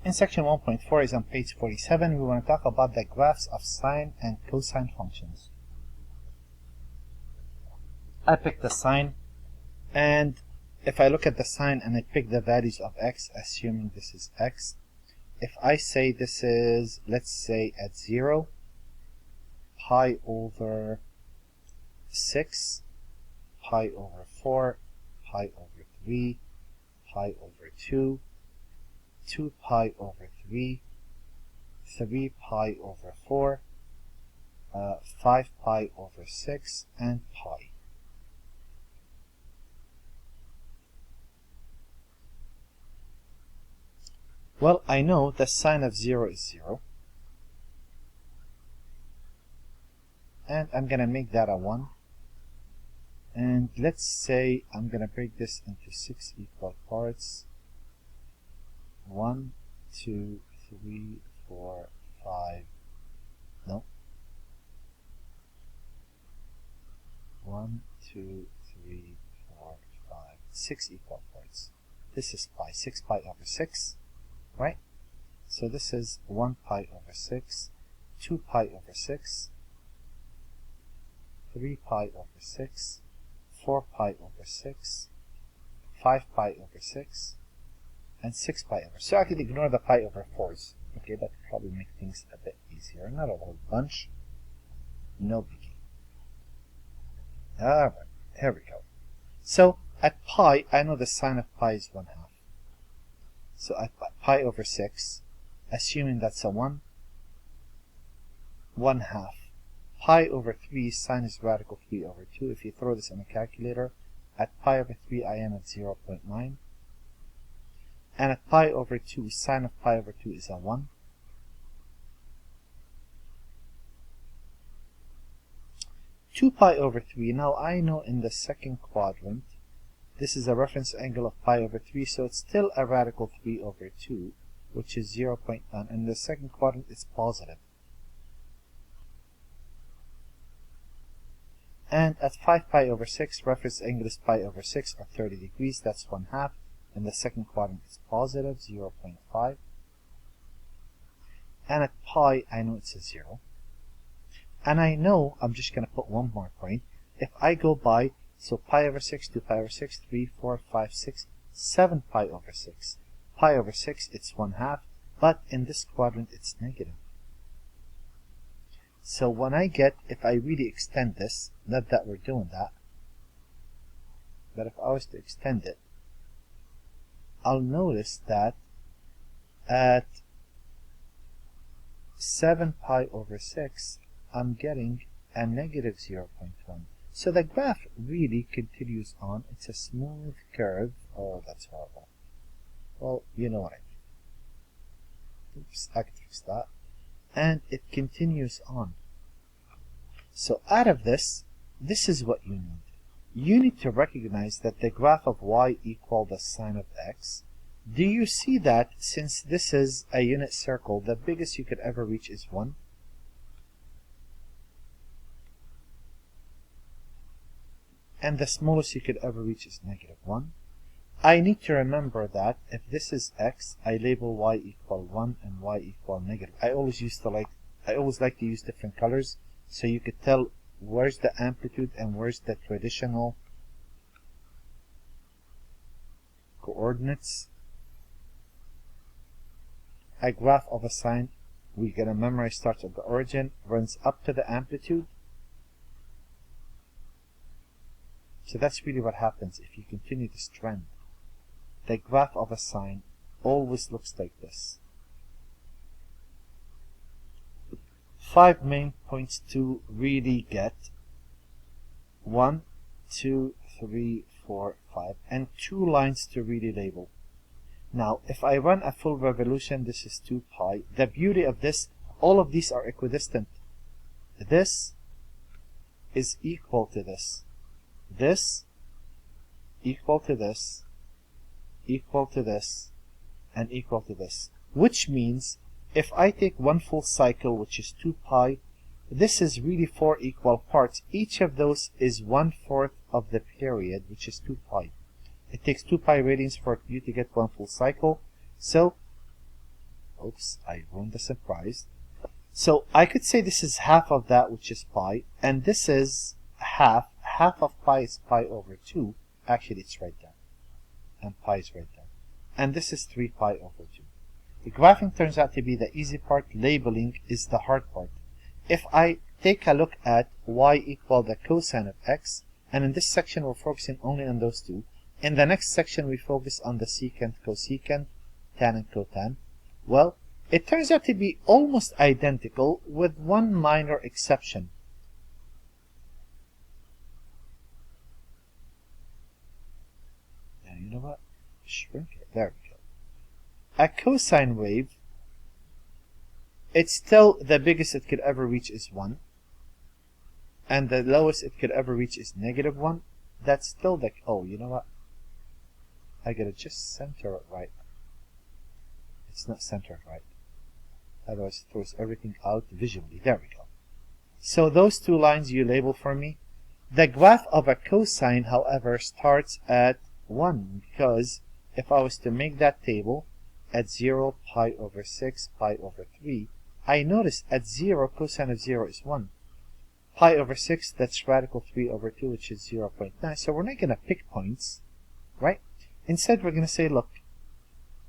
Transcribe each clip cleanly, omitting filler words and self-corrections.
In section 1.4 is on page 47. We want to talk about the graphs of sine and cosine functions. I pick the sine, and if I look at the sine and I pick the values of x, assuming this is x, if I say this is, let's say at 0, pi over 6, pi over 4, pi over 3, pi over 2, 2 pi over 3, 3 pi over 4, 5 pi over 6, and pi. Well, I know the sine of 0 is 0. And I'm going to make that a 1. And let's say I'm going to break this into 6 equal parts. 1, 2, 3, 4, 5. No. 1, 2, 3, 4, 5. 6 equal parts. This is pi. 6 pi over 6. Right? So this is 1 pi over 6, 2 pi over 6, 3 pi over 6, 4 pi over 6, 5 pi over 6, and 6 pi over. So I could ignore the pi over 4s. Okay, that would probably make things a bit easier. Not a whole bunch. No biggie. Alright, here we go. So at pi, I know the sine of pi is 1/2. So at pi over 6, assuming that's a 1, 1/2. Pi over 3, sine is radical 3 over 2. If you throw this in a calculator, at pi over 3, I am at 0.9. And at pi over 2, sine of pi over 2 is a 1. Two pi over 3. Now I know in the second quadrant, this is a reference angle of pi over 3, so it's still a radical 3 over 2, which is 0.9. And in the second quadrant, it's positive. And at 5 pi over 6, reference angle is pi over 6, or 30 degrees. That's 1/2. In the second quadrant, it's positive, 0.5. And at pi, I know it's a 0. And I know, I'm just going to put one more point. If I go by, so pi over 6, 2 pi over 6, 3, 4, 5, 6, 7 pi over 6. Pi over 6, it's 1/2, but in this quadrant, it's negative. So when I get, if I really extend this, not that we're doing that, but if I was to extend it, I'll notice that at 7 pi over 6, I'm getting a negative 0.1. So the graph really continues on. It's a smooth curve. Oh, that's horrible. Well, you know what I mean. Oops, I can fix that. And it continues on. So out of this, this is what you need. You need to recognize that the graph of y equal the sine of x. Do you see that since this is a unit circle, the biggest you could ever reach is 1? And the smallest you could ever reach is negative 1. I need to remember that if this is x, I label y equal 1 and y equal negative. I always like to use different colors so you could tell where's the amplitude and where's the traditional coordinates. A graph of a sine, we're going to memorize, starts at the origin, runs up to the amplitude. So that's really what happens if you continue this trend. The graph of a sine always looks like this. 5 main points to really get. 1, 2, 3, 4, 5, and 2 lines to really label. Now, if I run a full revolution, this is 2 pi. The beauty of this, all of these are equidistant. This is equal to this. This equal to this, equal to this, and equal to this. Which means, if I take one full cycle, which is 2 pi, this is really 4 equal parts. Each of those is 1/4 of the period, which is 2 pi. It takes 2 pi radians for you to get one full cycle. So Oops, I ruined the surprise. So I could say this is half of that, which is pi, and this is half. Half of pi is pi over 2. Actually, it's right there. And pi is right there. And this is 3 pi over 2. The graphing turns out to be the easy part. Labeling is the hard part. If I take a look at y equal the cosine of x, and in this section we're focusing only on those two. In the next section we focus on the secant, cosecant, tan and cotan. Well, it turns out to be almost identical with one minor exception. Now you know what? Shrink it. There we go. A cosine wave, it's still the biggest it could ever reach is 1. And the lowest it could ever reach is -1. That's still the... Oh, you know what? I gotta just center it right. It's not centered right. Otherwise it throws everything out visually. There we go. So those two lines you label for me. The graph of a cosine, however, starts at 1, because if I was to make that table at 0, pi over 6, pi over 3, I notice at 0, cosine of 0 is 1. Pi over 6, that's radical 3 over 2, which is 0.9. So we're not going to pick points, right? Instead, we're going to say, look,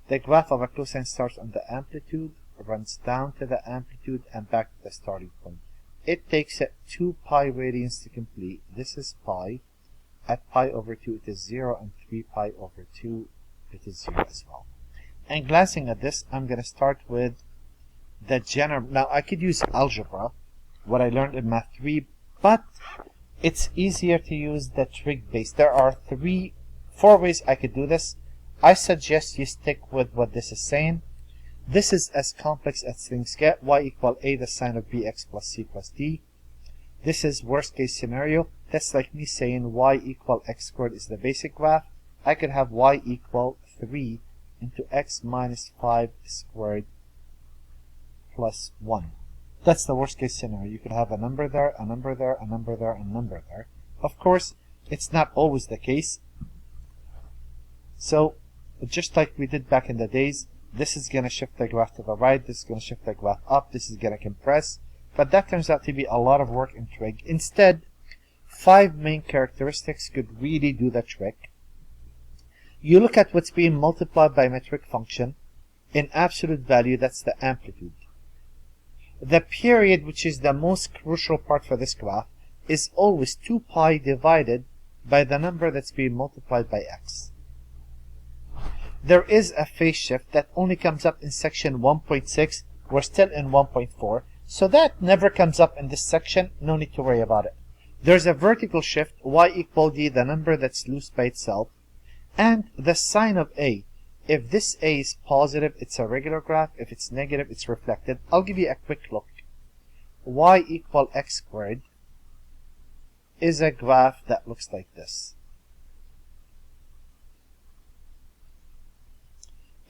the graph of a cosine starts on the amplitude, runs down to the amplitude, and back to the starting point. It takes it 2 pi radians to complete. This is pi. At pi over 2, it is 0, and 3 pi over 2, it is 0 as well. And glancing at this, I'm going to start with the general. Now, I could use algebra, what I learned in Math 3, but it's easier to use the trig base. There are 4 ways I could do this. I suggest you stick with what this is saying. This is as complex as things get. Y equal a the sine of bx plus c plus d. This is worst case scenario. That's like me saying y equal x squared is the basic graph. I could have y equal 3 into x minus 5 squared plus 1. That's the worst case scenario. You could have a number there, a number there, a number there, and a number there. Of course, it's not always the case. So, just like we did back in the days, this is going to shift the graph to the right, this is going to shift the graph up, this is going to compress. But that turns out to be a lot of work in trig. Instead, 5 main characteristics could really do the trick. You look at what's being multiplied by a metric function. In absolute value, that's the amplitude. The period, which is the most crucial part for this graph, is always 2 pi divided by the number that's being multiplied by x. There is a phase shift that only comes up in section 1.6. We're still in 1.4. So that never comes up in this section. No need to worry about it. There's a vertical shift, y equal d, the number that's loose by itself. And the sine of a. If this a is positive, it's a regular graph. If it's negative, it's reflected. I'll give you a quick look. Y equal x squared is a graph that looks like this.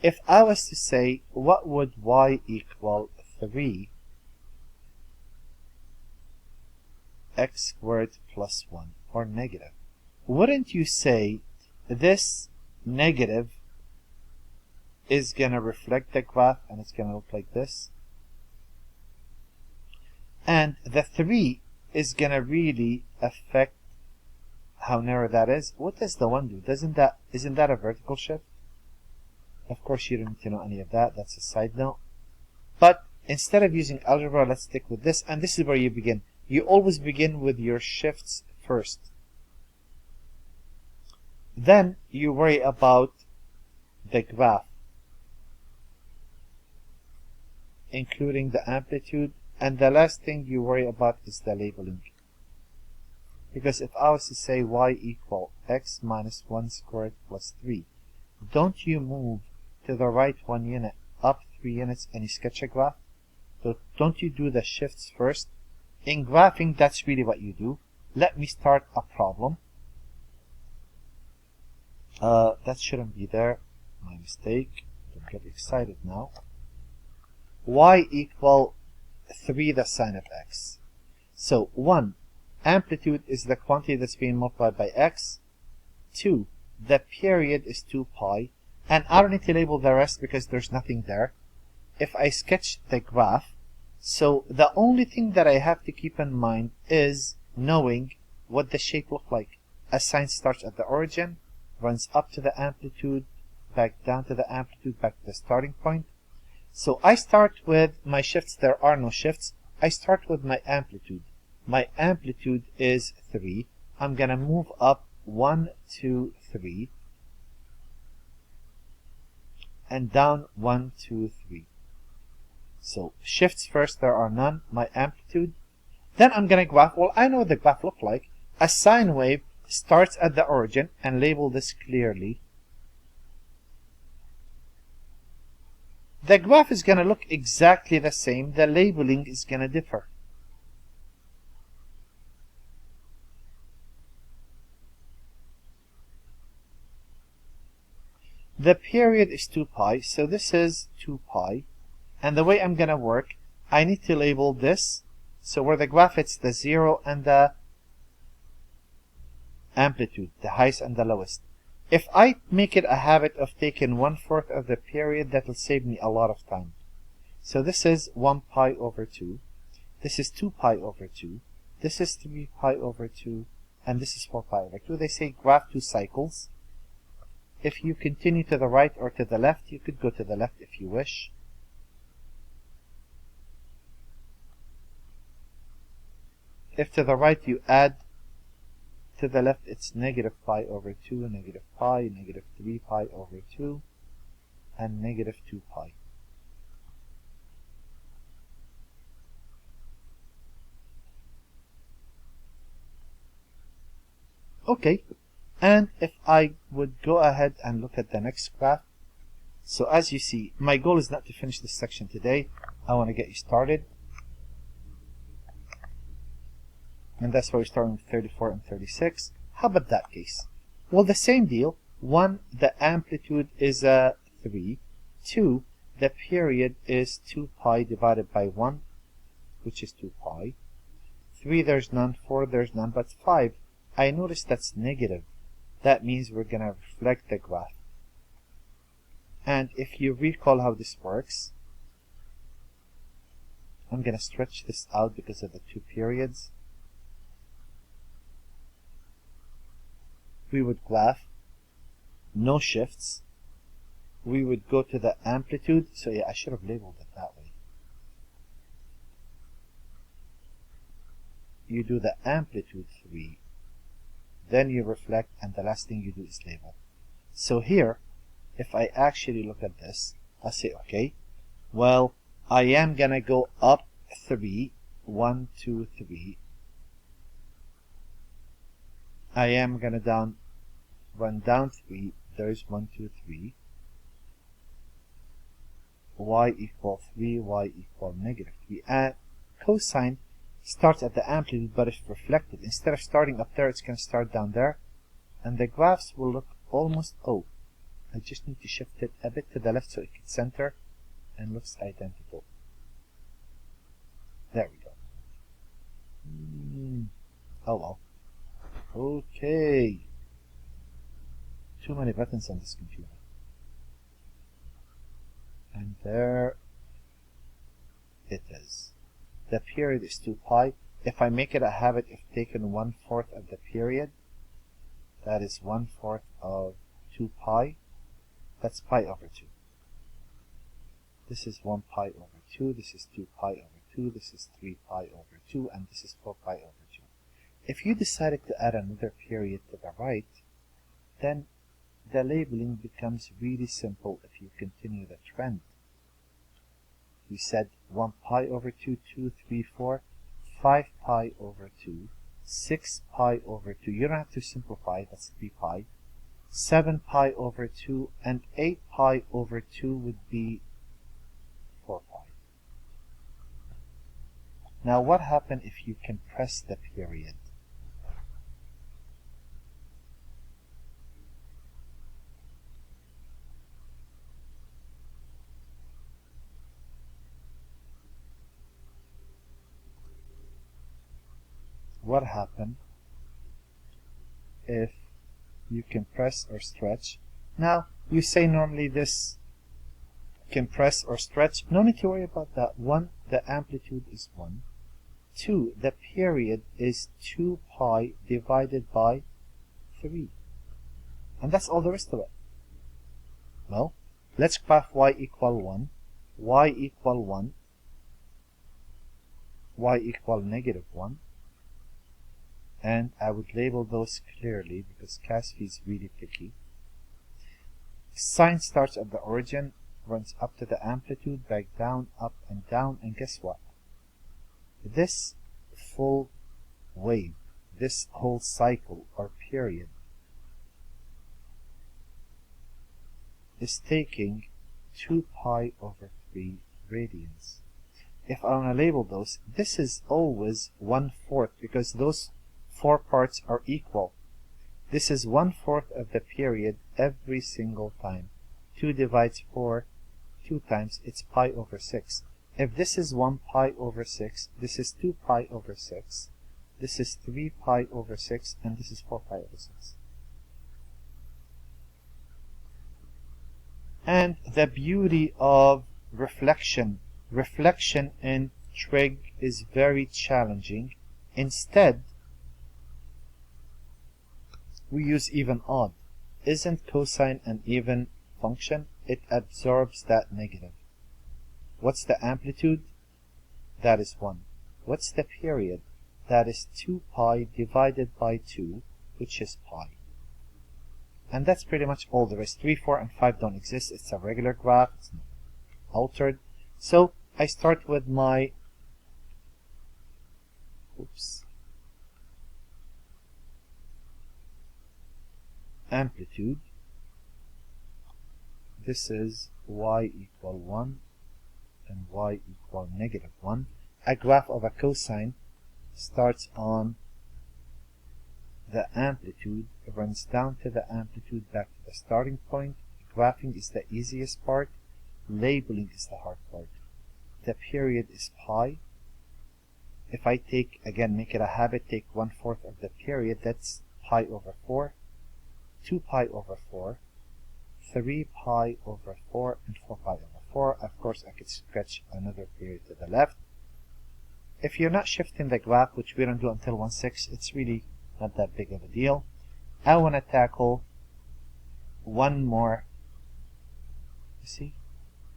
If I was to say, what would y equal 3 x squared plus 1, or negative? Wouldn't you say this negative is going to reflect the graph and it's going to look like this? And the 3 is going to really affect how narrow that is. What does the 1 do? Isn't that a vertical shift? Of course, you don't need to know any of that. That's a side note. But instead of using algebra, let's stick with this. And this is where you begin. You always begin with your shifts first. Then you worry about the graph, including the amplitude. And the last thing you worry about is the labeling. Because if I was to say y equal x minus 1 squared plus 3, don't you move to the right 1 unit, up 3 units, and you sketch a graph? So don't you do the shifts first? In graphing, that's really what you do. Let me start a problem. That shouldn't be there. My mistake. Don't get excited now. Y equal 3 the sine of x. So 1, amplitude is the quantity that's being multiplied by x. 2, the period is 2 pi. And I don't need to label the rest because there's nothing there. if I sketch the graph, so the only thing that I have to keep in mind is knowing what the shape looks like. A sine starts at the origin, runs up to the amplitude, back down to the amplitude, back to the starting point. So I start with my shifts. There are no shifts. I start with my amplitude. My amplitude is 3. I'm going to move up 1, 2, 3, and down 1, 2, 3. So shifts first, there are none. My amplitude. Then I'm going to graph. Well, I know what the graph looks like. A sine wave starts at the origin, and label this clearly. The graph is going to look exactly the same. The labeling is going to differ. The period is 2 pi, so this is 2 pi. And the way I'm going to work, I need to label this. So where the graph hits the 0 and the amplitude, the highest and the lowest. If I make it a habit of taking 1/4 of the period, that will save me a lot of time. So this is 1 pi over 2. This is 2 pi over 2. This is 3 pi over 2. And this is 4 pi over 2. They say graph 2 cycles. If you continue to the right or to the left, you could go to the left if you wish. If to the right you add, to the left it's negative pi over 2, negative pi, negative 3 pi over 2, and negative 2 pi. Okay, and if I would go ahead and look at the next graph, so as you see, my goal is not to finish this section today. I want to get you started. And that's why we're starting with 34 and 36. How about that case? Well, the same deal. 1, the amplitude is 3. 2, the period is 2 pi divided by 1, which is 2 pi. 3, there's none. 4, there's none. But 5, I notice that's negative. That means we're going to reflect the graph. And if you recall how this works, I'm going to stretch this out because of the 2 periods. We would graph, no shifts. We would go to the amplitude. So yeah, I should have labeled it that way. You do the amplitude 3, then you reflect, and the last thing you do is label. So here, if I actually look at this, I say, okay, well, I am going to go up 3, 1, 2, 3. I am going to run down 3. There's 1, 2, 3. Y equal 3, y equal negative 3. And cosine starts at the amplitude, but if reflected, instead of starting up there, it's going to start down there. And the graphs will look almost, I just need to shift it a bit to the left so it can center and looks identical. There we go. Oh well. Okay. Too many buttons on this computer. And there it is. The period is 2 pi. If I make it a habit of taking 1/4 of the period, that is 1/4 of 2 pi. That's pi over 2. This is 1 pi over 2. This is 2 pi over 2. This is 3 pi over 2. And this is 4 pi over 2. If you decided to add another period to the right, then the labeling becomes really simple if you continue the trend. You said 1 pi over 2, 2, 3, 4, 5 pi over 2, 6 pi over 2. You don't have to simplify, that's 3 pi. 7 pi over 2, and 8 pi over 2 would be 4 pi. Now what happens if you compress the period? What happens if you compress or stretch? Now, you say normally this compress or stretch. No need to worry about that. 1, the amplitude is 1. 2, the period is 2 pi divided by 3. And that's all there is to it. Well, let's graph y equal 1, y equal 1, y equal negative 1. And I would label those clearly because CASFI is really picky. Sine starts at the origin, runs up to the amplitude, back down, up and down, and guess what? This full wave, this whole cycle or period is taking 2 pi over 3 radians. If I want to label those, this is always 1/4 because those 4 parts are equal. This is 1/4 of the period every single time. 2 divides 4 2 times, it's pi over 6. If this is 1 pi over 6, this is 2 pi over 6, this is 3 pi over 6, and this is 4 pi over 6. And the beauty of reflection in trig is very challenging. Instead, we use even odd. Isn't cosine an even function? It absorbs that negative. What's the amplitude? That is 1. What's the period? That is 2 pi divided by 2, which is pi. And that's pretty much all there is. 3, 4, and 5 don't exist. It's a regular graph. It's not altered. So I start with my amplitude. This is y equal 1 and y equal negative 1. A graph of a cosine starts on the amplitude, runs down to the amplitude, back to the starting point. Graphing is the easiest part. Labeling is the hard part. The period is pi. If I take, again, make it a habit, take 1/4 of the period, that's pi over 4, 2 pi over 4, 3 pi over 4, and 4 pi over 4. Of course, I could stretch another period to the left. If you're not shifting the graph, which we don't do until 1/6, it's really not that big of a deal. I want to tackle one more. You see?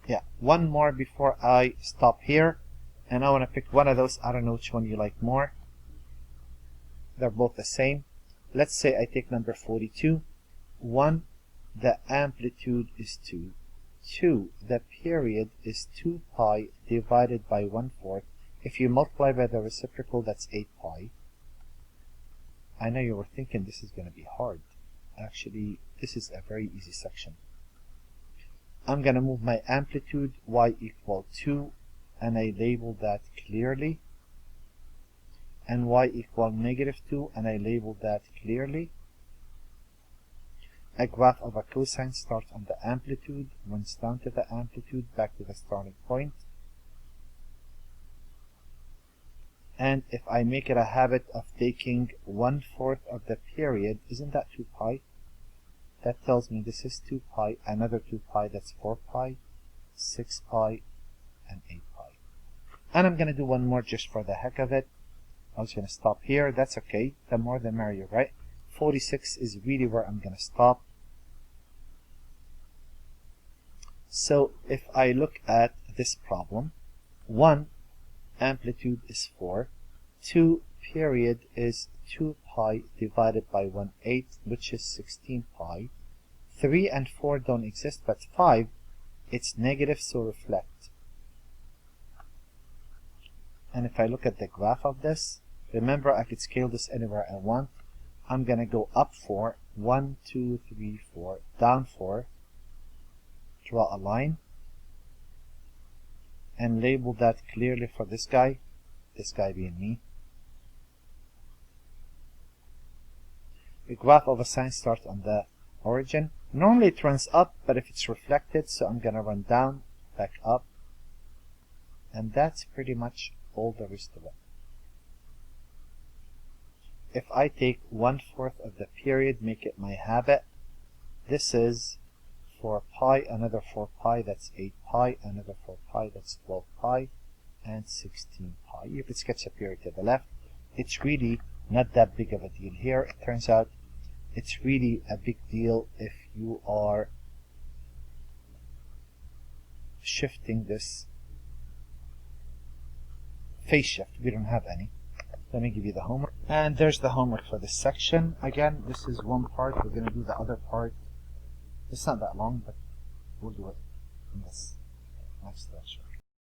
Yeah, one more before I stop here. And I want to pick one of those. I don't know which one you like more. They're both the same. Let's say I take number 42. 1, the amplitude is 2. 2, the period is 2 pi divided by 1/4. If you multiply by the reciprocal, that's 8 pi. I know you were thinking this is going to be hard. Actually, this is a very easy section. I'm going to move my amplitude y equal 2, and I label that clearly. And y equal negative 2, and I label that clearly. A graph of a cosine starts on the amplitude, runs down to the amplitude, back to the starting point. And if I make it a habit of taking 1/4 of the period, isn't that 2 pi? That tells me this is 2 pi, another 2 pi, that's 4 pi, 6 pi, and 8 pi. And I'm going to do one more just for the heck of it. I was going to stop here. That's okay. The more the merrier, right? 46 is really where I'm going to stop. So if I look at this problem, 1, amplitude is 4. 2, period is 2 pi divided by 1/8, which is 16 pi. 3 and 4 don't exist, but 5, it's negative, so reflect. And if I look at the graph of this, remember I could scale this anywhere I want. I'm going to go up 4, 1, 2, 3, 4, down 4, draw a line, and label that clearly for this guy being me. The graph of a sine starts on the origin. Normally it runs up, but if it's reflected, so I'm going to run down, back up, and that's pretty much all there is to it. If I take 1/4 of the period, make it my habit, this is 4 pi, another 4 pi, that's 8 pi, another 4 pi, that's 12 pi, and 16 pi. You can sketch up here to the left. It's really not that big of a deal here. It turns out it's really a big deal if you are shifting this phase shift. We don't have any. Let me give you the homework. And there's the homework for this section. Again, this is one part. We're going to do the other part. It's not that long, but we'll do it in this next lecture.